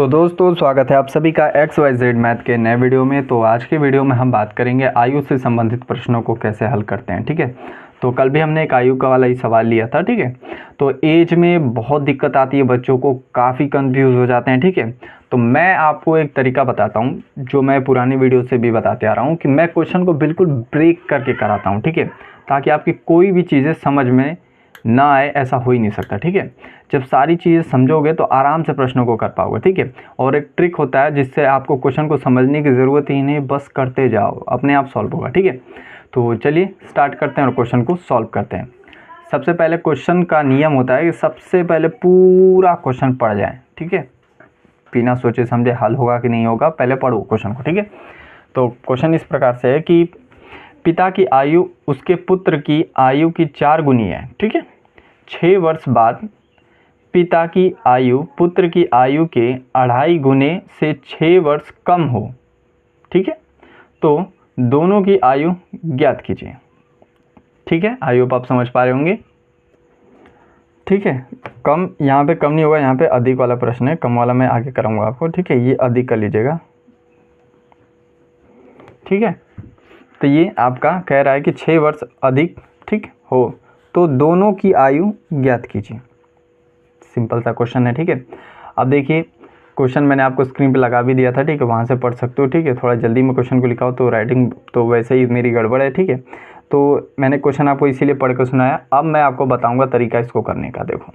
तो दोस्तों स्वागत है आप सभी का XYZ मैथ के नए वीडियो में। तो आज के वीडियो में हम बात करेंगे आयु से संबंधित प्रश्नों को कैसे हल करते हैं। ठीक है, तो कल भी हमने एक आयु का वाला ही सवाल लिया था। ठीक है, तो एज में बहुत दिक्कत आती है, बच्चों को काफ़ी कंफ्यूज हो जाते हैं। ठीक है, तो मैं आपको एक तरीका बताता हूँ जो मैं पुरानी वीडियो से भी बताते आ रहा हूँ कि मैं क्वेश्चन को बिल्कुल ब्रेक करके कराता हूँ। ठीक है, ताकि आपकी कोई भी चीज़ें समझ में ना आए, ऐसा हो ही नहीं सकता। ठीक है, जब सारी चीज़ें समझोगे तो आराम से प्रश्नों को कर पाओगे। ठीक है, और एक ट्रिक होता है जिससे आपको क्वेश्चन को समझने की ज़रूरत ही नहीं, बस करते जाओ, अपने आप सॉल्व होगा। ठीक है, तो चलिए स्टार्ट करते हैं और क्वेश्चन को सॉल्व करते हैं। सबसे पहले क्वेश्चन का नियम होता है कि सबसे पहले पूरा क्वेश्चन पढ़ जाए। ठीक है, बिना सोचे समझे हल होगा कि नहीं होगा, पहले पढ़ो क्वेश्चन को। ठीक है, तो क्वेश्चन इस प्रकार से है कि पिता की आयु उसके पुत्र की आयु की 4 गुनी है। ठीक है, 6 वर्ष बाद पिता की आयु पुत्र की आयु के 2.5 गुने से 6 वर्ष कम हो। ठीक है, तो दोनों की आयु ज्ञात कीजिए। ठीक है, आयु आप समझ पा रहे होंगे। ठीक है, कम यहाँ पे कम नहीं होगा, यहाँ पे अधिक वाला प्रश्न है, कम वाला मैं आगे कराऊंगा आपको। ठीक है, ये अधिक कर लीजिएगा। ठीक है, तो ये आपका कह रहा है कि 6 वर्ष अधिक ठीक हो तो दोनों की आयु ज्ञात कीजिए। सिंपल सा क्वेश्चन है। ठीक है, अब देखिए क्वेश्चन मैंने आपको स्क्रीन पे लगा भी दिया था। ठीक है, वहाँ से पढ़ सकते हो। ठीक है, थोड़ा जल्दी में क्वेश्चन को लिखा हो तो राइटिंग तो वैसे ही मेरी गड़बड़ है। ठीक है, तो मैंने क्वेश्चन आपको इसीलिए पढ़ कर सुनाया। अब मैं आपको बताऊँगा तरीका इसको करने का। देखो,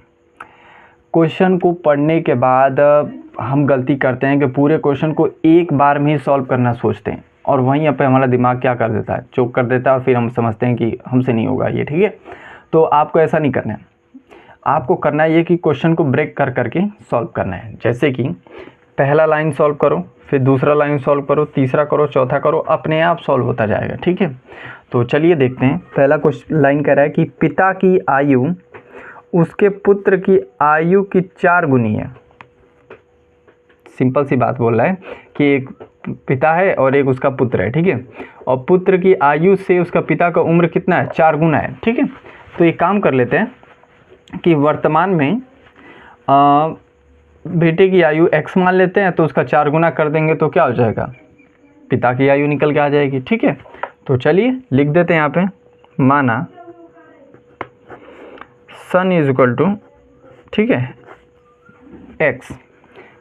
क्वेश्चन को पढ़ने के बाद हम गलती करते हैं कि पूरे क्वेश्चन को एक बार में ही सॉल्व करना सोचते हैं, और वहीं पे हमारा दिमाग क्या कर देता है, चोक कर देता है, और फिर हम समझते हैं कि हमसे नहीं होगा ये। ठीक है, तो आपको ऐसा नहीं करना है। आपको करना है ये कि क्वेश्चन को ब्रेक कर करके सॉल्व करना है। जैसे कि पहला लाइन सॉल्व करो, फिर दूसरा लाइन सॉल्व करो, तीसरा करो, चौथा करो, अपने आप सॉल्व होता जाएगा। ठीक है, तो चलिए देखते हैं। पहला क्वेश्चन लाइन कह रहा है कि पिता की आयु उसके पुत्र की आयु की 4 गुनी है। सिंपल सी बात बोल रहा है कि एक पिता है और एक उसका पुत्र है। ठीक है, और पुत्र की आयु से उसका पिता का उम्र कितना है, 4 गुना है। ठीक है, तो एक काम कर लेते हैं कि वर्तमान में बेटे की आयु x मान लेते हैं, तो उसका 4 गुना कर देंगे तो क्या हो जाएगा, पिता की आयु निकल के आ जाएगी। ठीक है, तो चलिए लिख देते हैं यहाँ पे, माना सन इज इक्वल टू, ठीक है, x,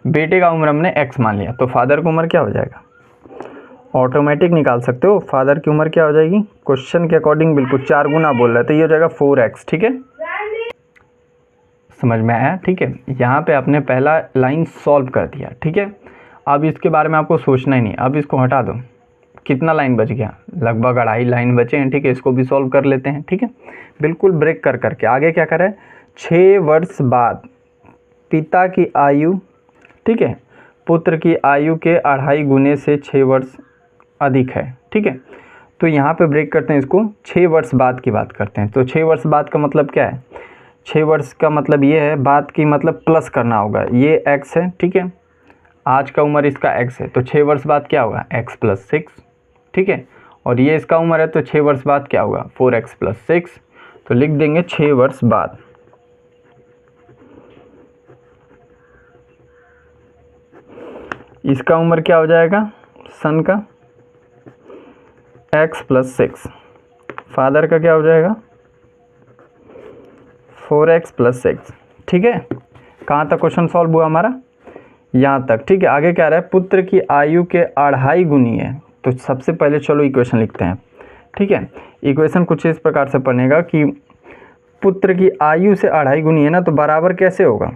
बेटे का उम्र हमने x मान लिया, तो फादर की उम्र क्या हो जाएगा, ऑटोमेटिक निकाल सकते हो। फादर की उम्र क्या हो जाएगी, क्वेश्चन के अकॉर्डिंग बिल्कुल 4 गुना बोल रहा है, तो ये हो जाएगा 4x। ठीक है, समझ में आया। ठीक है, यहाँ पे आपने पहला लाइन सॉल्व कर दिया। ठीक है, अब इसके बारे में आपको सोचना ही नहीं, अब इसको हटा दो। कितना लाइन बच गया, लगभग 2.5 लाइन बचे हैं। ठीक है, इसको भी सॉल्व कर लेते हैं। ठीक है, बिल्कुल ब्रेक कर करके आगे क्या करें, 6 वर्ष बाद पिता की आयु, ठीक है, पुत्र की आयु के 2.5 गुने से 6 वर्ष अधिक है। ठीक है, तो यहाँ पे ब्रेक करते हैं, इसको 6 वर्ष बाद की बात करते हैं। तो 6 वर्ष बाद का मतलब क्या है, 6 वर्ष का मतलब ये है, बाद की मतलब प्लस करना होगा, ये x है। ठीक है, आज का उम्र इसका x है, तो 6 वर्ष बाद क्या होगा, x + 6। ठीक है, और ये इसका उम्र है, तो 6 वर्ष बाद क्या होगा, 4x + 6। तो लिख देंगे 6 वर्ष बाद। इसका उम्र क्या हो जाएगा, सन का x + 6, फादर का क्या हो जाएगा, 4x + 6। ठीक है, कहाँ तक क्वेश्चन सॉल्व हुआ हमारा, यहाँ तक। ठीक है, आगे क्या रहा है, पुत्र की आयु के 2.5 गुनी है। तो सबसे पहले चलो इक्वेशन लिखते हैं। ठीक है, इक्वेशन कुछ इस प्रकार से बनेगा कि पुत्र की आयु से 2.5 गुनी है ना, तो बराबर कैसे होगा,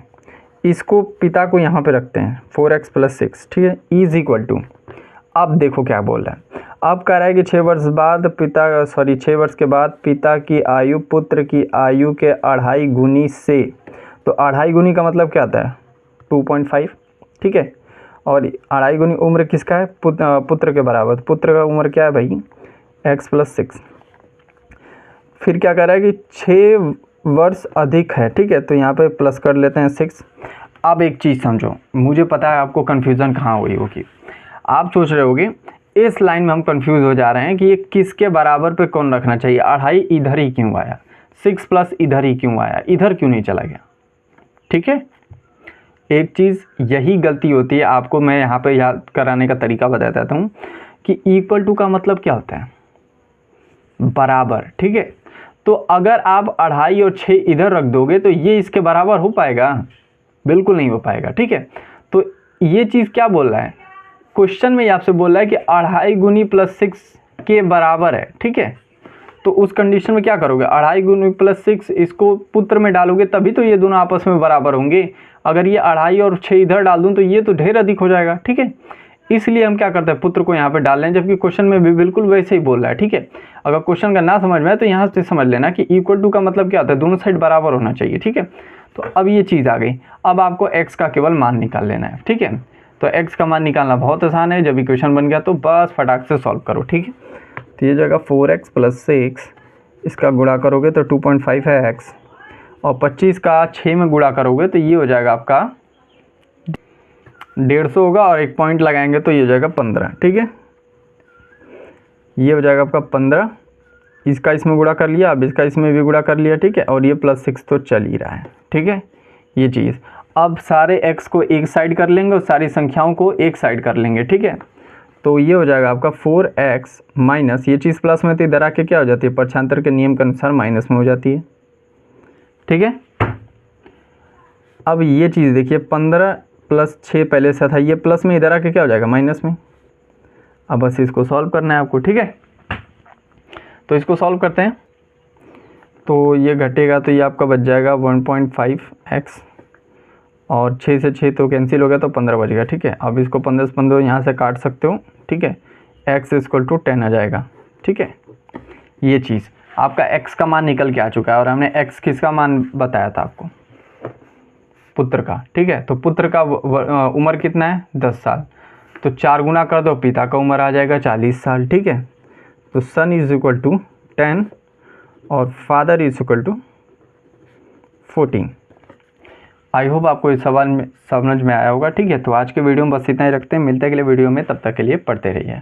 इसको पिता को यहाँ पे रखते हैं, 4x + 6। ठीक है, इज इक्वल टू, अब देखो क्या बोल रहा है, अब कह रहा है कि 6 वर्ष बाद 6 वर्ष के बाद पिता की आयु पुत्र की आयु के 2.5 गुनी से, तो 2.5 गुनी का मतलब क्या आता है, 2.5। ठीक है, और 2.5 गुनी उम्र किसका है, पुत्र के बराबर, पुत्र का उम्र क्या है भाई, x + 6। फिर क्या कह रहा है कि 6 वर्ष अधिक है। ठीक है, तो यहाँ पे प्लस कर लेते हैं 6। अब एक चीज़ समझो, मुझे पता है आपको कन्फ्यूज़न कहाँ हुई होगी। आप सोच रहे होगे इस लाइन में हम कंफ्यूज हो जा रहे हैं कि ये किसके बराबर पे कौन रखना चाहिए, 2.5 इधर ही क्यों आया, 6 + इधर ही क्यों आया, इधर क्यों नहीं चला गया। ठीक है, एक चीज़ यही गलती होती है, आपको मैं यहाँ पे याद कराने का तरीका बता देता हूँ कि इक्वल टू का मतलब क्या होता है, बराबर, ठीक है। तो अगर आप 2.5 और 6 इधर रख दोगे तो ये इसके बराबर हो पाएगा, बिल्कुल नहीं हो पाएगा, ठीक है। तो ये चीज़ क्या बोल रहा है, क्वेश्चन में आपसे बोल रहा है कि 2.5 गुनी +6 के बराबर है, ठीक है। तो उस कंडीशन में क्या करोगे, 2.5 गुनी +6 इसको पुत्र में डालोगे तभी तो ये दोनों आपस में बराबर होंगे। अगर ये 2.5 और 6 इधर डाल दूँ तो ये तो ढेर अधिक हो जाएगा, ठीक है। इसलिए हम क्या करते हैं, पुत्र को यहाँ पे डाल लें, जबकि क्वेश्चन में भी बिल्कुल वैसे ही बोल रहा है, ठीक है। अगर क्वेश्चन का ना समझ में आए तो यहाँ से समझ लेना कि इक्वल टू का मतलब क्या होता है, दोनों साइड बराबर होना चाहिए, ठीक है। तो अब ये चीज़ आ गई, अब आपको x का केवल मान निकाल लेना है, ठीक है। तो x का मान निकालना बहुत आसान है, जब इक्वेशन बन गया तो बस फटाक से सॉल्व करो, ठीक है। तो ये जगह 4x + 6 इसका गुणा करोगे तो 2.5 है x, और 25 का 6 में गुणा करोगे तो ये हो जाएगा आपका 150 होगा, और एक पॉइंट लगाएंगे तो ये हो जाएगा 15, ठीक है। ये हो जाएगा आपका 15, इसका इसमें गुणा कर लिया, अब इसका इसमें भी गुणा कर लिया, ठीक है। और ये +6 तो चल ही रहा है, ठीक है। ये चीज़ अब सारे x को एक साइड कर लेंगे और सारी संख्याओं को एक साइड कर लेंगे, ठीक है। तो ये हो जाएगा आपका 4x माइनस, ये चीज़ प्लस में तो इधर आके क्या हो जाती है, पक्षांतर के नियम के अनुसार माइनस में हो जाती है, ठीक है। अब ये चीज़ देखिए, 15 + 6 पहले से था, ये प्लस में इधर आके क्या हो जाएगा, माइनस में। अब बस इसको सॉल्व करना है आपको, ठीक है। तो इसको सॉल्व करते हैं, तो ये घटेगा तो ये आपका बच जाएगा 1.5x, और 6 से 6 तो कैंसिल हो गया तो 15 बच गया, ठीक है। अब इसको 15 से 15 यहाँ से काट सकते हो, ठीक है। x = 10 आ जाएगा, ठीक है। ये चीज़ आपका x का मान निकल के आ चुका है, और हमने x किसका मान बताया था आपको, पुत्र का, ठीक है। तो पुत्र का उम्र कितना है, 10 साल, तो 4 गुना कर दो, पिता का उम्र आ जाएगा 40 साल, ठीक है। तो सन = 10 और फादर = 14। आई होप आपको इस सवाल में समझ में आया होगा, ठीक है। तो आज के वीडियो में बस इतना ही रखते हैं, मिलते हैं अगले वीडियो में, तब तक के लिए पढ़ते रहिए।